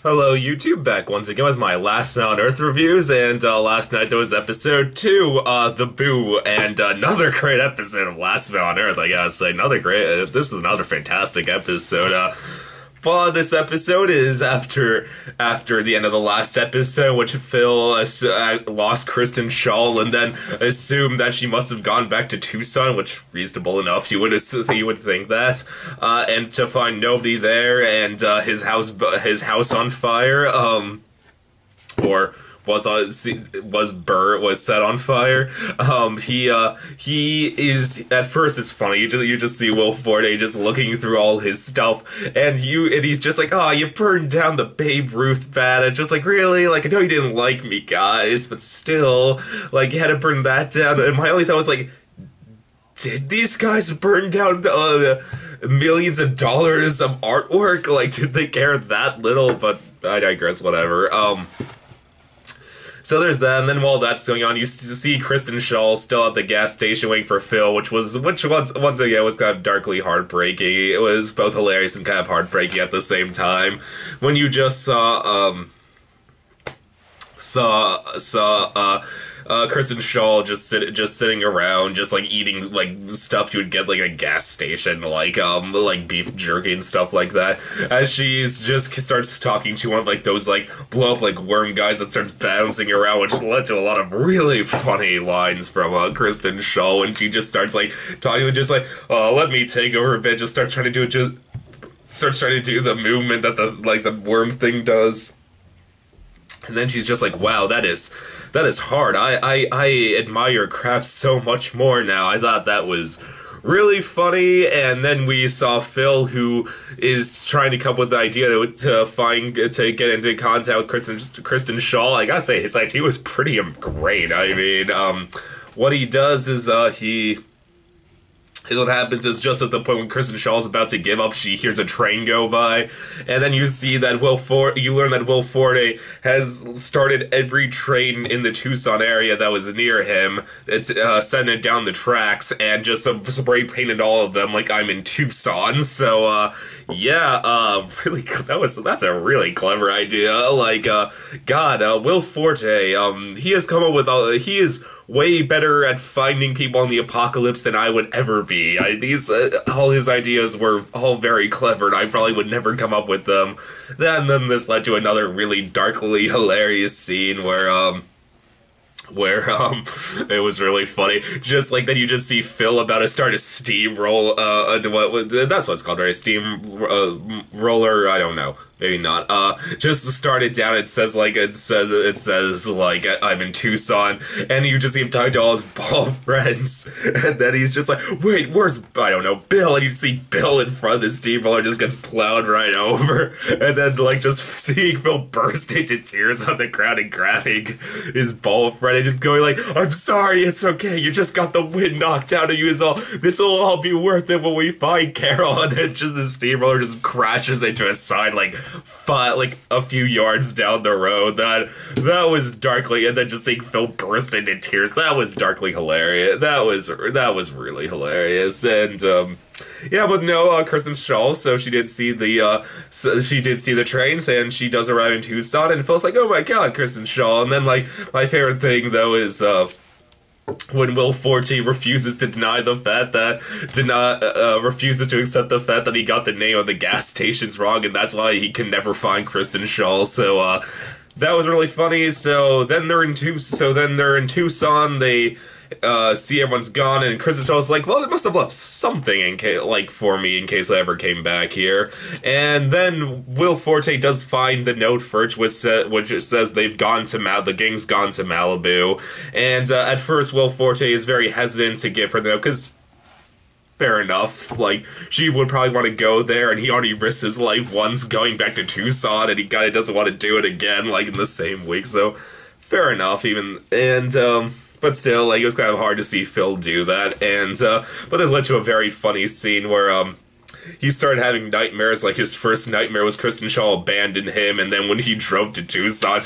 Hello, YouTube, back once again with my Last Man on Earth reviews, and last night there was episode 2, The Boo, and another great episode of Last Man on Earth, I gotta say. This is another fantastic episode. But this episode is after the end of the last episode, which Phil lost Kristen Schaal and then assumed that she must have gone back to Tucson, which reasonable enough, you would think that, and to find nobody there and his house on fire, or was set on fire. He is, at first it's funny, you just see Will Forte just looking through all his stuff, and he's just like, oh, you burned down the Babe Ruth bat, and just like, really? Like, I know you didn't like me, guys, but still, like, you had to burn that down. And my only thought was like, did these guys burn down millions of dollars of artwork? Like, did they care that little? But I digress, whatever. So there's that, and then while that's going on, you see Kristen Schaal still at the gas station waiting for Phil, which once again was kind of darkly heartbreaking. It was both hilarious and kind of heartbreaking at the same time. When you just saw Kristen Schaal just sitting around, just like eating like stuff you would get like at a gas station, like beef jerky and stuff like that. As she's just starts talking to one of like those like blow up like worm guys that starts bouncing around, which led to a lot of really funny lines from Kristen Schaal, and she just starts like talking, just like, let me take over a bit, starts trying to do the movement that the worm thing does. And then she's just like, wow, that is hard. I admire your craft so much more now. I thought that was really funny. And then we saw Phil, who is trying to come up with the idea to get into contact with Kristen Schaal. I gotta say, his idea was pretty great. I mean, what he does is what happens is, just at the point when Kristen Schaal's about to give up, she hears a train go by, and then you see that you learn that Will Forte has started every train in the Tucson area that was near him. It's sending it down the tracks, and just spray painted all of them like I'm in Tucson. So yeah, really, that's a really clever idea. Like, Will Forte, he has come up with he is way better at finding people in the apocalypse than I would ever be. All his ideas were all very clever, and I probably would never come up with them. And then this led to another really darkly hilarious scene where it was really funny. Just like then you just see Phil about to start a steamroll, that's what it's called, right? Steam roller, I don't know. Maybe not. Just to start it down, it says like I'm in Tucson, and you just see him talking to all his ball friends, and then he's just like, wait, where's, I don't know, Bill? And you see Bill in front of the steamroller just gets plowed right over, and then like just seeing Phil burst into tears on the ground and grabbing his ball friend and just going like, I'm sorry, it's okay, you just got the wind knocked out of you, this will all be worth it when we find Carol. And then just the steamroller just crashes into a side like a few yards down the road. That was darkly, and then just seeing Phil burst into tears, that was darkly hilarious. That was really hilarious. And yeah, but no, Kristen Schaal, so she did see the trains, and she does arrive in Tucson, and Phil's like, oh my god, Kristen Schaal. And then like my favorite thing though is when Will Forte refuses to refuses to accept the fact that he got the name of the gas stations wrong, and that's why he can never find Kristen Schaal. So that was really funny. So then they're in Tucson. They see everyone's gone, and Kristen Schaal's like, well, they must have left something for me in case I ever came back here. And then Will Forte does find the note first, which says the gang's gone to Malibu. And at first, Will Forte is very hesitant to give her the note, because fair enough, like, she would probably want to go there, and he already risked his life once going back to Tucson, and he kind of doesn't want to do it again, like, in the same week, so fair enough, but still, like, it was kind of hard to see Phil do that, and, but this led to a very funny scene where, he started having nightmares. Like his first nightmare was Kristen Shaw abandoned him, and then when he drove to Tucson,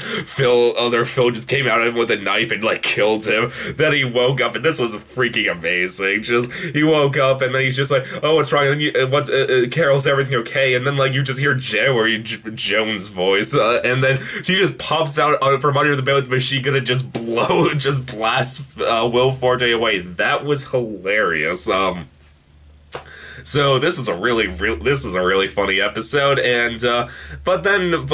other Phil just came out at him with a knife and like killed him. Then he woke up, and this was freaking amazing. Just he woke up, and then he's just like, "Oh, what's wrong?" And then Carol's everything okay? And then like you just hear Jerry Jones' voice, and then she just pops out from under the bed with the machine gun and just blast Will Forte away. That was hilarious. So this was a really funny episode, and but then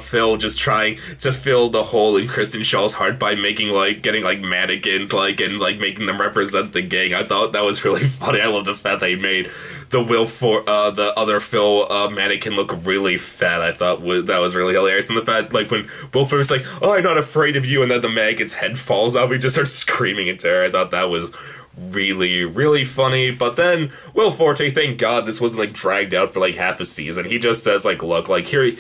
Phil just trying to fill the hole in Kristen Shaw's heart by getting mannequins and making them represent the gang. I thought that was really funny. I love the fact they made the other Phil mannequin look really fat. I thought that was really hilarious. And the fact when Will Ferrell's like, "Oh, I'm not afraid of you," and then the mannequin's head falls off, he just starts screaming in terror. I thought that was really, really funny. But then Will Forte, thank God this wasn't dragged out for half a season. He just says look, here's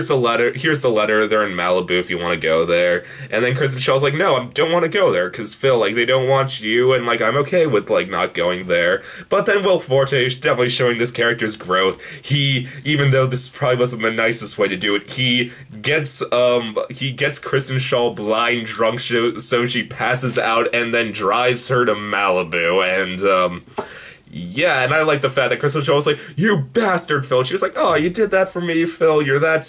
the letter, they're in Malibu if you want to go there. And then Kristen Shaw's like, no, I don't want to go there because Phil, they don't want you, and I'm okay with not going there. But then Will Forte is definitely showing this character's growth. He, even though this probably wasn't the nicest way to do it, he gets Kristen Shaw blind drunk so she passes out and then drives her to Malibu. And yeah, and I like the fact that Kristen Shaw was like, "You bastard, Phil." She was like, "Oh, you did that for me, Phil. You're that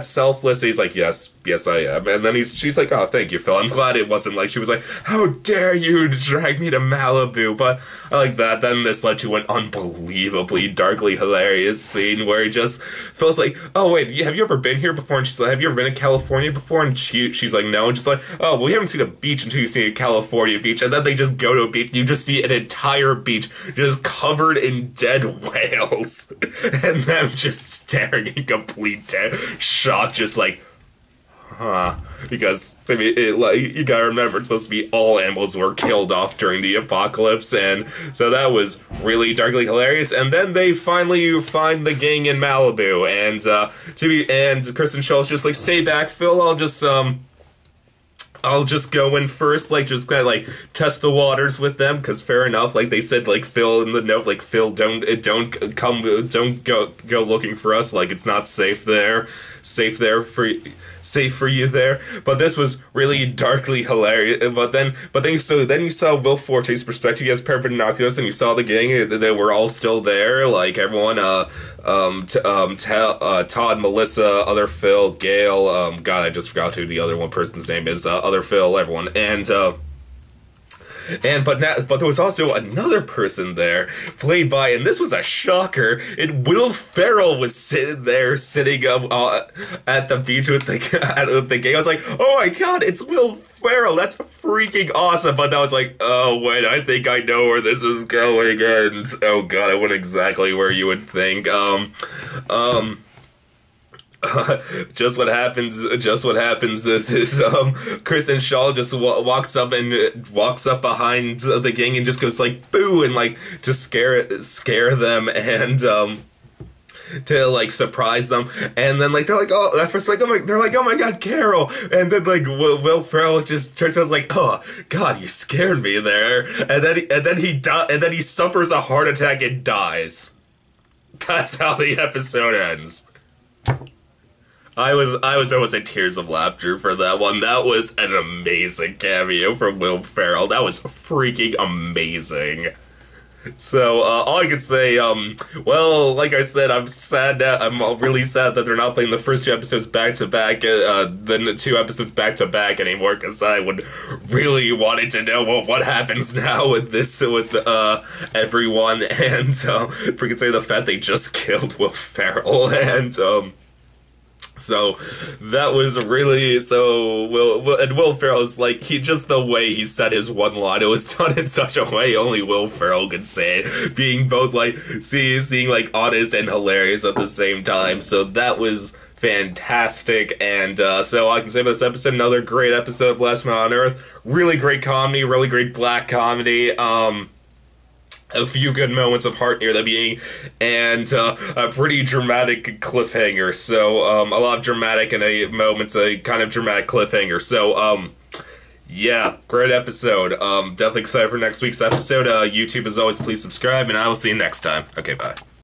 selfless." And he's like, "Yes, I am." And then she's like, "Oh, thank you, Phil. I'm glad it wasn't she was like, 'How dare you drag me to Malibu?'" But I like that. Then this led to an unbelievably darkly hilarious scene where Phil's like, "Oh wait, have you ever been here before?" And she's like, "Have you ever been in California before?" And she's like, "No." And just like, "Oh, well, we haven't seen a beach until you see a California beach." And then they just go to a beach. And you just see an entire beach just covered in dead whales, and them just staring in complete shock, just huh? Because I mean, you gotta remember, it's supposed to be all animals were killed off during the apocalypse, and so that was really darkly hilarious. And then they finally find the gang in Malibu, and Kristen Shaw's just like, "Stay back, Phil. I'll just go in first, just kind of test the waters with them, because fair enough, they said, Phil in the note, Phil, don't go looking for us, it's not safe for you there." But this was really darkly hilarious. But then you saw Will Forte's perspective. He has a pair of binoculars, and you saw the gang. They were all still there. Everyone, Todd, Melissa, other Phil, Gail. God, I just forgot who the other one person's name is. Other Phil, everyone, but there was also another person there, played by, and this was a shocker, and Will Ferrell was sitting at the beach with the gang. I was like, "Oh my God, it's Will Ferrell! That's freaking awesome!" But I was like, "Oh wait, I think I know where this is going." And oh God, I went exactly where you would think. Just what happens is Kristen Shaw just walks up behind the gang and just goes "boo," and just scare them, and to surprise them. And then they're like, "Oh," at first they're like, "Oh my God, Carol!" And then Will Ferrell just turns out like, "Oh God, you scared me there." And then he suffers a heart attack and dies. That's how the episode ends. I was almost in tears of laughter for that one. That was an amazing cameo from Will Ferrell. That was freaking amazing. So, all I could say, well, like I said, I'm really sad that they're not playing the first two episodes back-to-back, the 2 episodes back-to-back anymore, because I would really wanted to know what happens now with everyone, and, freaking say the fact they just killed Will Ferrell, and, so that was really Will Ferrell's just the way he said his one line, it was done in such a way only Will Ferrell could say it, being both seeing honest and hilarious at the same time. So that was fantastic, and so I can say about this episode, another great episode of Last Man on Earth. Really great comedy, really great black comedy. A few good moments of heart near the beginning, and a pretty dramatic cliffhanger. So, a lot of dramatic and moments, a kind of dramatic cliffhanger. So, Yeah, great episode. Definitely excited for next week's episode. YouTube, as always, please subscribe, and I will see you next time. Okay, bye.